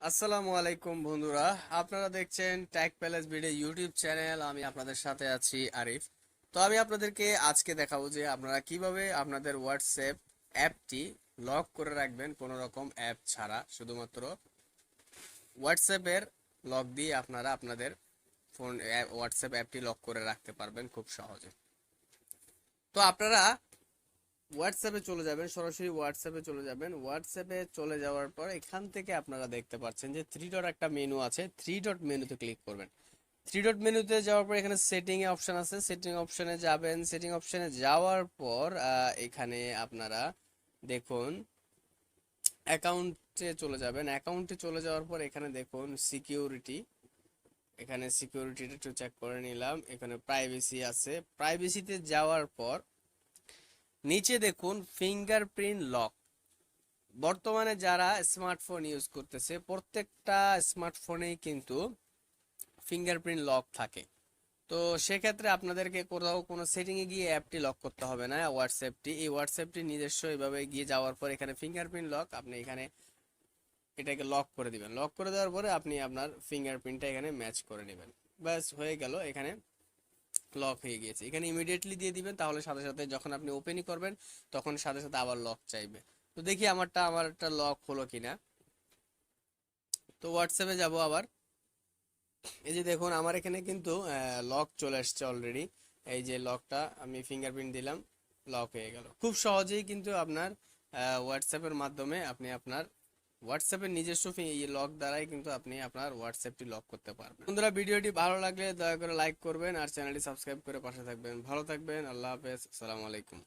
আসসালামু আলাইকুম বন্ধুরা, আপনারা দেখছেন Tech Palace video YouTube channel. আমি আপনাদের সাথে আছি আরিফ। তো আমি আপনাদেরকে আজকে দেখাবো যে আপনারা কিভাবে আপনাদের হোয়াটসঅ্যাপ অ্যাপটি লক করে রাখবেন কোনো রকম অ্যাপ ছাড়া। শুধুমাত্র হোয়াটসঅ্যাপের লক দিয়ে আপনারা আপনাদের ফোন হোয়াটসঅ্যাপ অ্যাপটি লক করে রাখতে পারবেন খুব সহজে। তো আপনারা হোয়াটসঅ্যাপে চলে যাবেন, সরাসরি হোয়াটসঅ্যাপে চলে যাবেন। হোয়াটসঅ্যাপে চলে যাওয়ার পর এখান থেকে আপনারা দেখতে পাচ্ছেন যে থ্রি ডট একটা মেনু আছে, থ্রি ডট মেনুতে ক্লিক করবেন। থ্রি ডট মেনুতে যাওয়ার পর এখানে সেটিং এ অপশন আছে, সেটিং অপশনে যাবেন। সেটিং অপশনে যাওয়ার পর এখানে আপনারা দেখুন অ্যাকাউন্টে চলে যাবেন। অ্যাকাউন্টে চলে যাওয়ার পর এখানে দেখুন সিকিউরিটি, এখানে সিকিউরিটিটা একটু চেক করে নিলাম। এখানে প্রাইভেসি আছে, প্রাইভেসিতে যাওয়ার পর নিচে দেখুন ফিঙ্গারপ্রিন্ট লক। বর্তমানে যারা স্মার্টফোন ইউজ করতেছে প্রত্যেকটা স্মার্টফোনেই কিন্তু ফিঙ্গারপ্রিন্ট লক থাকে। তো সেক্ষেত্রে আপনাদেরকে কোথাও কোনো সেটিংয়ে গিয়ে অ্যাপটি লক করতে হবে না। এই হোয়াটসঅ্যাপটি নিজস্ব এভাবে গিয়ে যাওয়ার পর এখানে ফিঙ্গারপ্রিন্ট লক, আপনি এখানে এটাকে লক করে দিবেন। লক করে দেওয়ার পরে আপনি আপনার ফিঙ্গারপ্রিন্টটা এখানে ম্যাচ করে নেবেন। ব্যাস হয়ে গেল, এখানে লক হয়ে গিয়েছে। এখানে ইমিডিয়েটলি দিয়ে দিবেন, তাহলে সাথে সাথে যখন আপনি ওপেনই করবেন তখন সাথে সাথে আবার লক চাইবে। তো দেখি আমারটা লক হলো কিনা। তো হোয়াটসঅ্যাপে যাব আবার। এই যে দেখুন আমার এখানে কিন্তু লক চলে আসছে অলরেডি। এই যে লকটা আমি ফিঙ্গারপ্রিন্ট দিলাম, লক হয়ে গেল। খুব সহজেই কিন্তু আপনার হোয়াটসঅ্যাপের মাধ্যমে আপনি আপনার হোয়াটসঅ্যাপের নিজস্ব লক দ্বারাই কিন্তু আপনি আপনার হোয়াটসঅ্যাপটি লক করতে পারবেন। বন্ধুরা, ভিডিওটি ভালো লাগলে দয়া করে লাইক করবেন আর চ্যানেলটি সাবস্ক্রাইব করে পাশে থাকবেন। ভালো থাকবেন, আল্লাহ হাফেজ, আসসালামু আলাইকুম।